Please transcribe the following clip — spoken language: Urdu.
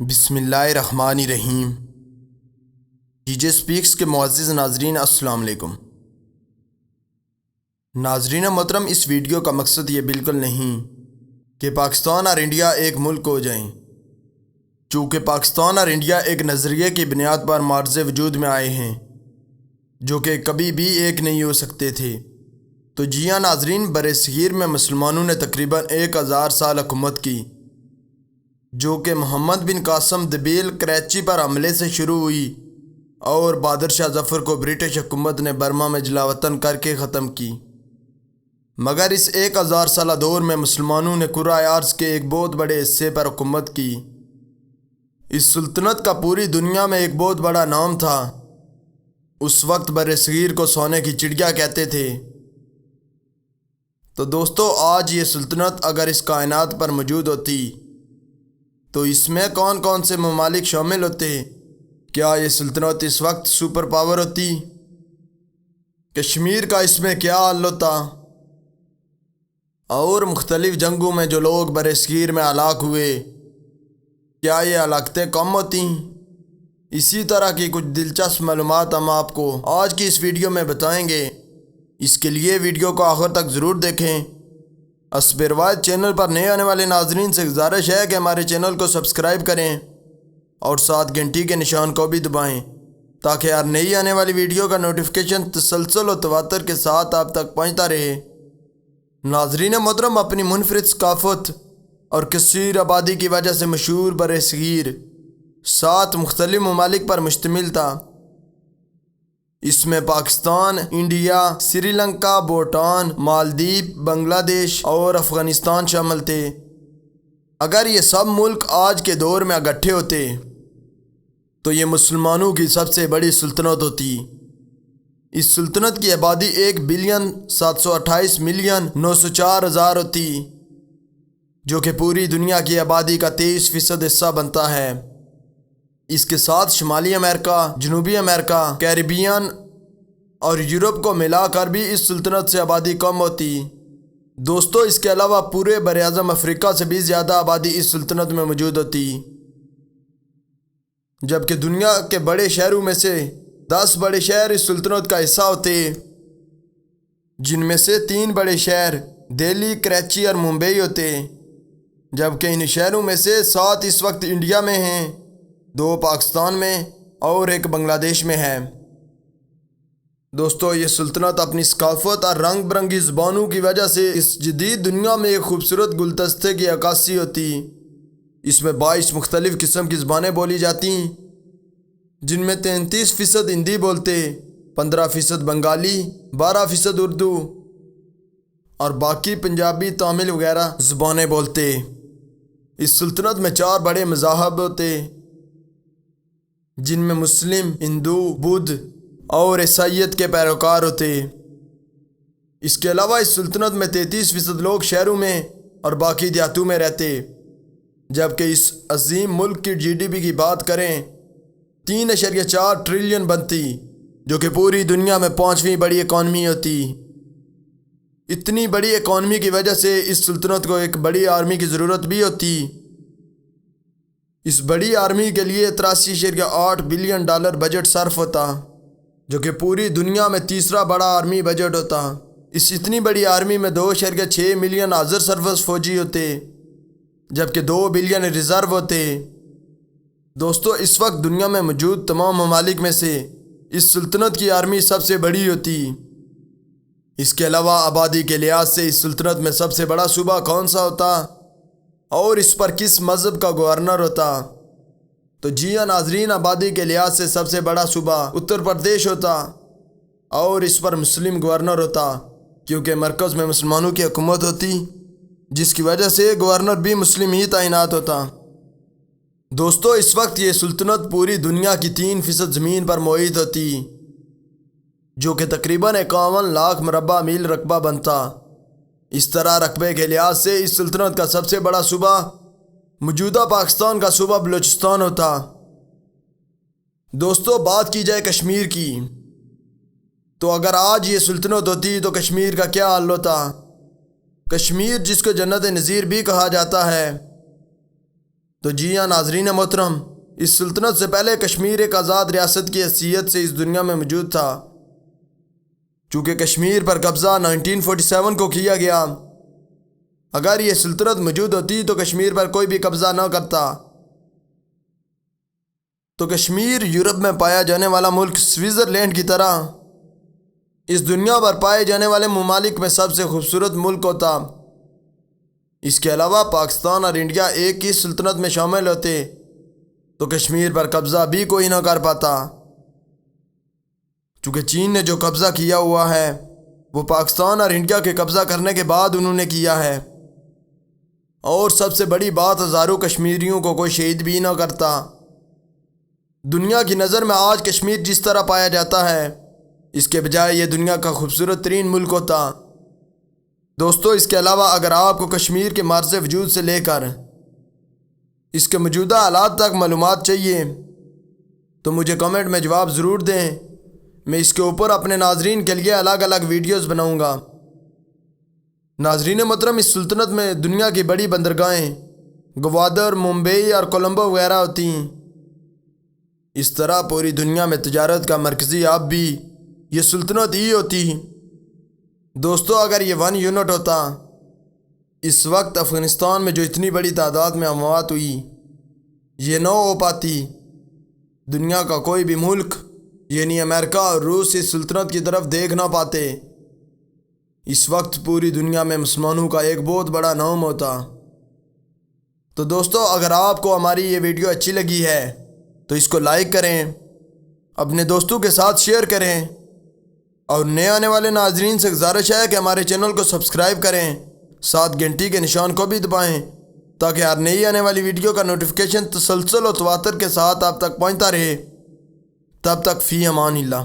بسم اللہ الرحمن الرحیم۔ ڈی جے سپیکس کے معزز ناظرین، السلام علیکم۔ ناظرین محترم، اس ویڈیو کا مقصد یہ بالکل نہیں کہ پاکستان اور انڈیا ایک ملک ہو جائیں، چونکہ پاکستان اور انڈیا ایک نظریے کی بنیاد پر معرض وجود میں آئے ہیں جو کہ کبھی بھی ایک نہیں ہو سکتے تھے۔ تو جی ہاں ناظرین، برصغیر میں مسلمانوں نے تقریباً 1000 سال حکومت کی، جو کہ محمد بن قاسم دبیل کراچی پر حملے سے شروع ہوئی اور بہادر شاہ ظفر کو برٹش حکومت نے برما میں جلاوطن کر کے ختم کی۔ مگر اس 1000 سالہ دور میں مسلمانوں نے کرۂ ارض کے ایک بہت بڑے حصے پر حکومت کی۔ اس سلطنت کا پوری دنیا میں ایک بہت بڑا نام تھا۔ اس وقت برصغیر کو سونے کی چڑیا کہتے تھے۔ تو دوستو، آج یہ سلطنت اگر اس کائنات پر موجود ہوتی تو اس میں کون کون سے ممالک شامل ہوتے؟ کیا یہ سلطنت اس وقت سپر پاور ہوتی؟ کشمیر کا اس میں کیا حل ہوتا؟ اور مختلف جنگوں میں جو لوگ برصغیر میں ہلاک ہوئے، کیا یہ ہلاکتیں کم ہوتی؟ اسی طرح کی کچھ دلچسپ معلومات ہم آپ کو آج کی اس ویڈیو میں بتائیں گے۔ اس کے لیے ویڈیو کو آخر تک ضرور دیکھیں۔ اسب روایت چینل پر نئے آنے والے ناظرین سے گزارش ہے کہ ہمارے چینل کو سبسکرائب کریں اور ساتھ گھنٹی کے نشان کو بھی دبائیں تاکہ ہر نئی آنے والی ویڈیو کا نوٹیفیکیشن تسلسل و تواتر کے ساتھ آپ تک پہنچتا رہے۔ ناظرین محترم، اپنی منفرد ثقافت اور کثیر آبادی کی وجہ سے مشہور برصغیر 7 مختلف ممالک پر مشتمل تھا۔ اس میں پاکستان، انڈیا، سری لنکا، بھوٹان، مالدیپ، بنگلہ دیش اور افغانستان شامل تھے۔ اگر یہ سب ملک آج کے دور میں اکٹھے ہوتے تو یہ مسلمانوں کی سب سے بڑی سلطنت ہوتی۔ اس سلطنت کی آبادی 1,728,904,000 ہوتی، جو کہ پوری دنیا کی آبادی کا 23% حصہ بنتا ہے۔ اس کے ساتھ شمالی امریکہ، جنوبی امریکہ، کیریبین اور یورپ کو ملا کر بھی اس سلطنت سے آبادی کم ہوتی۔ دوستو، اس کے علاوہ پورے براعظم افریقہ سے بھی زیادہ آبادی اس سلطنت میں موجود ہوتی، جبکہ دنیا کے بڑے شہروں میں سے 10 بڑے شہر اس سلطنت کا حصہ ہوتے، جن میں سے 3 بڑے شہر دہلی، کراچی اور ممبئی ہوتے، جبکہ ان شہروں میں سے 7 اس وقت انڈیا میں ہیں، 2 پاکستان میں اور 1 بنگلہ دیش میں ہے۔ دوستو، یہ سلطنت اپنی ثقافت اور رنگ برنگی زبانوں کی وجہ سے اس جدید دنیا میں ایک خوبصورت گلدستے کی عکاسی ہوتی۔ اس میں 22 مختلف قسم کی زبانیں بولی جاتی، جن میں 33% ہندی بولتے، 15% بنگالی، 12% اردو اور باقی پنجابی، تامل وغیرہ زبانیں بولتے۔ اس سلطنت میں 4 بڑے مذاہب ہوتے، جن میں مسلم، ہندو، بدھ اور عیسائیت کے پیروکار ہوتے۔ اس کے علاوہ اس سلطنت میں 33% لوگ شہروں میں اور باقی دیہاتوں میں رہتے، جبکہ اس عظیم ملک کی GDP کی بات کریں 3.4 ٹریلین بنتی، جو کہ پوری دنیا میں 5ویں بڑی اکانومی ہوتی۔ اتنی بڑی اکانومی کی وجہ سے اس سلطنت کو ایک بڑی آرمی کی ضرورت بھی ہوتی۔ اس بڑی آرمی کے لیے 83.8 بلین ڈالر بجٹ صرف ہوتا، جو کہ پوری دنیا میں تیسرا بڑا آرمی بجٹ ہوتا۔ اس اتنی بڑی آرمی میں 2.6 ملین حاضر سروس فوجی ہوتے، جبکہ 2 بلین ریزرو ہوتے۔ دوستو، اس وقت دنیا میں موجود تمام ممالک میں سے اس سلطنت کی آرمی سب سے بڑی ہوتی۔ اس کے علاوہ آبادی کے لحاظ سے اس سلطنت میں سب سے بڑا صوبہ کون سا ہوتا اور اس پر کس مذہب کا گورنر ہوتا؟ تو جی ہاں ناظرین، آبادی کے لحاظ سے سب سے بڑا صوبہ اتر پردیش ہوتا اور اس پر مسلم گورنر ہوتا، کیونکہ مرکز میں مسلمانوں کی حکومت ہوتی، جس کی وجہ سے گورنر بھی مسلم ہی تعینات ہوتا۔ دوستو، اس وقت یہ سلطنت پوری دنیا کی 3% زمین پر محیط ہوتی، جو کہ تقریباً 51 لاکھ مربع میل رقبہ بنتا۔ اس طرح رقبے کے لحاظ سے اس سلطنت کا سب سے بڑا صوبہ موجودہ پاکستان کا صوبہ بلوچستان ہوتا۔ دوستو، بات کی جائے کشمیر کی، تو اگر آج یہ سلطنت ہوتی تو کشمیر کا کیا حال ہوتا؟ کشمیر، جس کو جنت نظیر بھی کہا جاتا ہے، تو جی ہاں ناظرین محترم، اس سلطنت سے پہلے کشمیر ایک آزاد ریاست کی حیثیت سے اس دنیا میں موجود تھا۔ چونکہ کشمیر پر قبضہ 1947 کو کیا گیا، اگر یہ سلطنت موجود ہوتی تو کشمیر پر کوئی بھی قبضہ نہ کرتا۔ تو کشمیر یورپ میں پایا جانے والا ملک سوئٹزرلینڈ کی طرح اس دنیا پر پائے جانے والے ممالک میں سب سے خوبصورت ملک ہوتا۔ اس کے علاوہ پاکستان اور انڈیا ایک ہی سلطنت میں شامل ہوتے تو کشمیر پر قبضہ بھی کوئی نہ کر پاتا۔ چونکہ چین نے جو قبضہ کیا ہوا ہے وہ پاکستان اور انڈیا کے قبضہ کرنے کے بعد انہوں نے کیا ہے، اور سب سے بڑی بات، ہزاروں کشمیریوں کو کوئی شہید بھی نہ کرتا۔ دنیا کی نظر میں آج کشمیر جس طرح پایا جاتا ہے، اس کے بجائے یہ دنیا کا خوبصورت ترین ملک ہوتا۔ دوستو، اس کے علاوہ اگر آپ کو کشمیر کے مارز وجود سے لے کر اس کے موجودہ حالات تک معلومات چاہیے تو مجھے کمنٹ میں جواب ضرور دیں۔ میں اس کے اوپر اپنے ناظرین کے لیے الگ الگ ویڈیوز بناؤں گا۔ ناظرین محترم، اس سلطنت میں دنیا کی بڑی بندرگاہیں گوادر، ممبئی اور کولمبو وغیرہ ہوتی ہیں۔ اس طرح پوری دنیا میں تجارت کا مرکزی ہب بھی یہ سلطنت ہی ہوتی۔ دوستو، اگر یہ 1 یونٹ ہوتا، اس وقت افغانستان میں جو اتنی بڑی تعداد میں اموات ہوئی، یہ نہ ہو پاتی۔ دنیا کا کوئی بھی ملک یعنی امریکہ اور روس اس سلطنت کی طرف دیکھ نہ پاتے۔ اس وقت پوری دنیا میں مسلمانوں کا ایک بہت بڑا نام ہوتا۔ تو دوستو، اگر آپ کو ہماری یہ ویڈیو اچھی لگی ہے تو اس کو لائک کریں، اپنے دوستوں کے ساتھ شیئر کریں، اور نئے آنے والے ناظرین سے گزارش ہے کہ ہمارے چینل کو سبسکرائب کریں، ساتھ گھنٹی کے نشان کو بھی دبائیں تاکہ ہر نئی آنے والی ویڈیو کا نوٹیفیکیشن تسلسل و تواتر کے ساتھ آپ تک پہنچتا رہے۔ تب تک فی امان اللہ۔